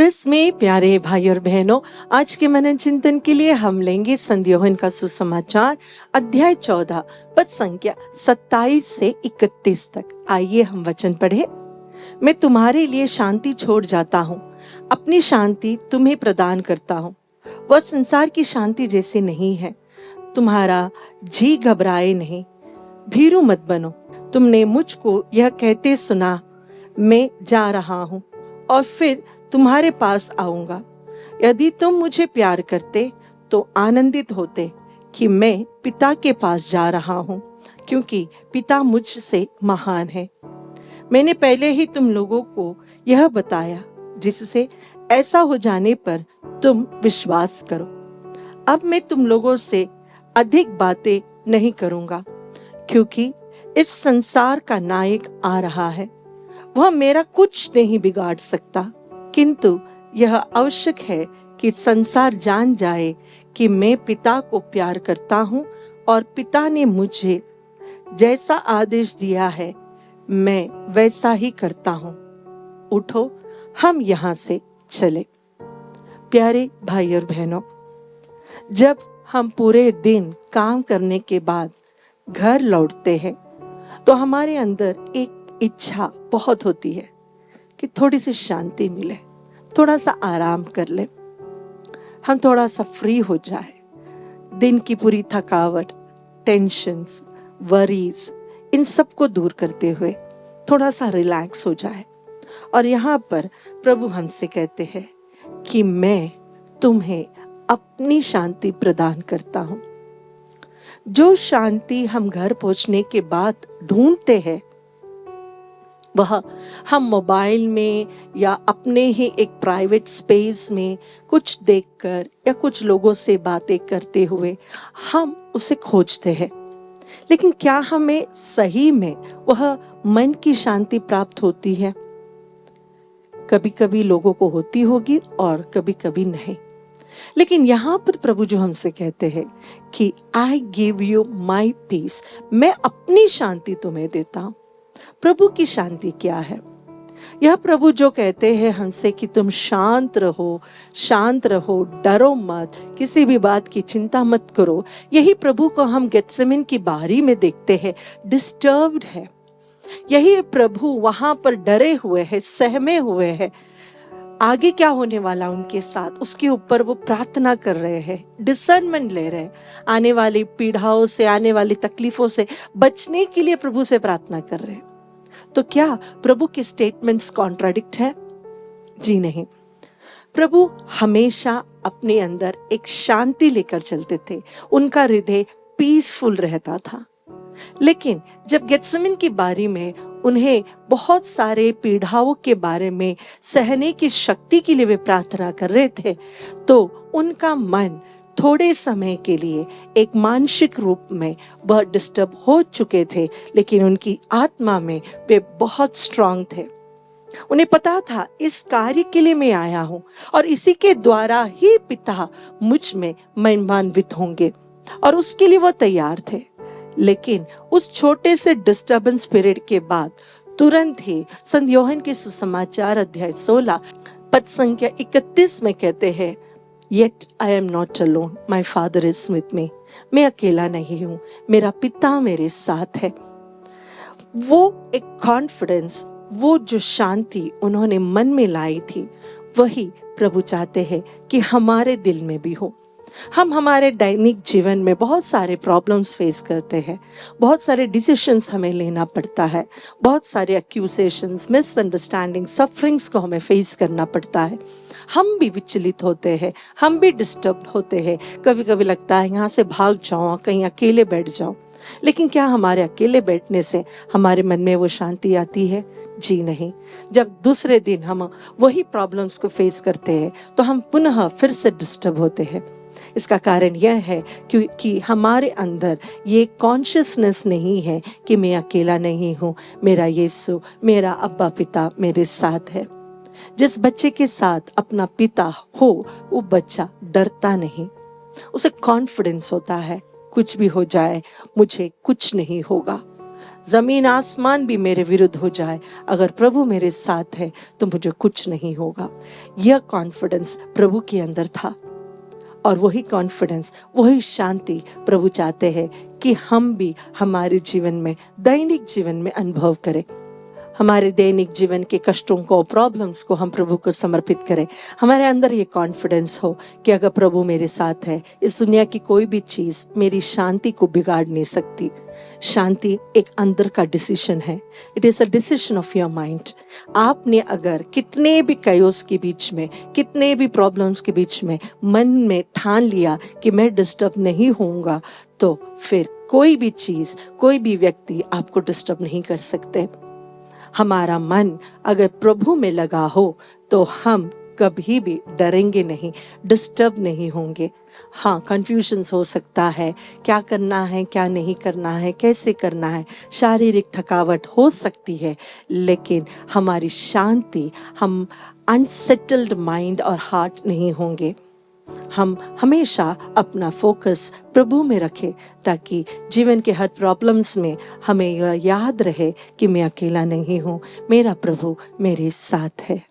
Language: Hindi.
क्रिस में प्यारे भाई और बहनों, आज के मनन चिंतन के लिए हम लेंगे संत यूहन्ना का सुसमाचार अध्याय 14 पद संख्या 27 से 31 तक। आइए हम वचन पढ़े। मैं तुम्हारे लिए शांति छोड़ जाता हूँ, अपनी शांति तुम्हें प्रदान करता हूँ। वह संसार की शांति जैसी नहीं है। तुम्हारा जी घबराए नहीं, भीरू मत बनो। तुमने मुझको यह कहते सुना, मैं जा रहा हूँ और फिर तुम्हारे पास आऊंगा। यदि तुम मुझे प्यार करते तो आनंदित होते कि मैं पिता के पास जा रहा हूँ, क्योंकि पिता मुझसे महान है। मैंने पहले ही तुम लोगों को यह बताया, जिससे ऐसा हो जाने पर तुम विश्वास करो। अब मैं तुम लोगों से अधिक बातें नहीं करूंगा, क्योंकि इस संसार का नायक आ रहा है। वह मेरा कुछ नहीं बिगाड़ सकता, किंतु यह आवश्यक है कि संसार जान जाए कि मैं पिता को प्यार करता हूँ और पिता ने मुझे जैसा आदेश दिया है मैं वैसा ही करता हूँ। उठो, हम यहाँ से चले। प्यारे भाई और बहनों, जब हम पूरे दिन काम करने के बाद घर लौटते हैं तो हमारे अंदर एक इच्छा बहुत होती है कि थोड़ी सी शांति मिले, थोड़ा सा आराम कर ले, हम थोड़ा सा फ्री हो जाए। दिन की पूरी थकावट, टेंशन्स, वरीज, इन सब को दूर करते हुए थोड़ा सा रिलैक्स हो जाए। और यहाँ पर प्रभु हमसे कहते हैं कि मैं तुम्हें अपनी शांति प्रदान करता हूँ। जो शांति हम घर पहुंचने के बाद ढूंढते हैं, वह हम मोबाइल में या अपने ही एक प्राइवेट स्पेस में कुछ देखकर या कुछ लोगों से बातें करते हुए हम उसे खोजते हैं। लेकिन क्या हमें सही में वह मन की शांति प्राप्त होती है? कभी कभी लोगों को होती होगी और कभी कभी नहीं। लेकिन यहाँ पर प्रभु जो हमसे कहते हैं कि I give you my peace, मैं अपनी शांति तुम्हें देता हूं। प्रभु की शांति क्या है? यह प्रभु जो कहते हैं हमसे कि तुम शांत रहो, डरो मत, किसी भी बात की चिंता मत करो। यही प्रभु को हम गेत्सेमनी की बारी में देखते हैं, डिस्टर्ब्ड है। यही प्रभु वहां पर डरे हुए हैं, सहमे हुए हैं। आगे क्या होने वाला उनके साथ, उसके ऊपर वो प्रार्थना कर रहे हैं, डिसर्नमेंट ले रहे हैं। आने वाली पीड़ाओं से, आने वाली तकलीफों से बचने के लिए प्रभु से प्रार्थना कर रहे हैं। तो क्या प्रभु के स्टेटमेंट्स कॉन्ट्राडिक्ट है? जी नहीं। प्रभु हमेशा अपने अंदर एक शांति लेकर चलते थे, उनका हृदय पीसफुल रहता था। लेकिन जब गेत्सेमनी की बारी में उन्हें बहुत सारे पीड़ाओं के बारे में सहने की शक्ति के लिए वे प्रार्थना कर रहे थे, तो उनका मन थोड़े समय के लिए एक मानसिक रूप में वह डिस्टर्ब हो चुके थे, लेकिन उनकी आत्मा में वे बहुत स्ट्रांग थे। उन्हें पता था इस कार्य के लिए मैं आया हूं और इसी के द्वारा ही पिता मुझ में महिमान्वित होंगे, और उसके लिए वो तैयार थे। लेकिन उस छोटे से डिस्टर्बेंस पीरियड के बाद तुरंत ही संत यूहन्ना के सुसमाचार अध्याय 16 पद संख्या 31 में कहते हैं, Yet I am not alone, my Father is with me. मैं अकेला नहीं हूँ, मेरा पिता मेरे साथ है। वो एक कॉन्फिडेंस, वो जो शांति उन्होंने मन में लाई थी, वही प्रभु चाहते हैं कि हमारे दिल में भी हो। हम हमारे दैनिक जीवन में बहुत सारे प्रॉब्लम्स फेस करते हैं, बहुत सारे डिसीजंस हमें लेना पड़ता है, बहुत सारे एक्यूजेशंस, मिसअंडरस्टैंडिंग, सफरिंग्स को हमें फेस करना पड़ता है। हम भी विचलित होते हैं, हम भी डिस्टर्ब होते हैं। कभी कभी लगता है यहाँ से भाग जाऊँ, कहीं अकेले बैठ जाऊँ। लेकिन क्या हमारे अकेले बैठने से हमारे मन में वो शांति आती है? जी नहीं। जब दूसरे दिन हम वही प्रॉब्लम्स को फेस करते हैं तो हम पुनः फिर से डिस्टर्ब होते हैं। इसका कारण यह है क्योंकि हमारे अंदर ये कॉन्शियसनेस नहीं है कि मैं अकेला नहीं हूँ, मेरा यीशु, मेरा अब्बा पिता मेरे साथ है। जिस बच्चे के साथ अपना पिता हो, वो बच्चा डरता नहीं, उसे कॉन्फिडेंस होता है, कुछ भी हो जाए मुझे कुछ नहीं होगा। जमीन आसमान भी मेरे विरुद्ध हो जाए, अगर प्रभु मेरे साथ है तो मुझे कुछ नहीं होगा। यह कॉन्फिडेंस प्रभु के अंदर था, और वही कॉन्फिडेंस, वही शांति प्रभु चाहते हैं कि हम भी हमारे जीवन में, दैनिक जीवन में अनुभव करें। हमारे दैनिक जीवन के कष्टों को, प्रॉब्लम्स को हम प्रभु को समर्पित करें। हमारे अंदर ये कॉन्फिडेंस हो कि अगर प्रभु मेरे साथ है, इस दुनिया की कोई भी चीज मेरी शांति को बिगाड़ नहीं सकती। शांति एक अंदर का डिसीजन है। It is a decision of your mind. आपने अगर कितने भी कयोस के बीच में, कितने भी प्रॉब्लम्स के बीच में मन में ठान लिया कि मैं डिस्टर्ब नहीं होऊंगा, तो फिर कोई भी चीज, कोई भी व्यक्ति आपको डिस्टर्ब नहीं कर सकते। हमारा मन अगर प्रभु में लगा हो तो हम कभी भी डरेंगे नहीं, डिस्टर्ब नहीं होंगे। हाँ, कंफ्यूजन्स हो सकता है, क्या करना है, क्या नहीं करना है, कैसे करना है, शारीरिक थकावट हो सकती है, लेकिन हमारी शांति, हम अनसेटल्ड माइंड और हार्ट नहीं होंगे। हम हमेशा अपना फोकस प्रभु में रखें, ताकि जीवन के हर प्रॉब्लम्स में हमें यह याद रहे कि मैं अकेला नहीं हूँ, मेरा प्रभु मेरे साथ है।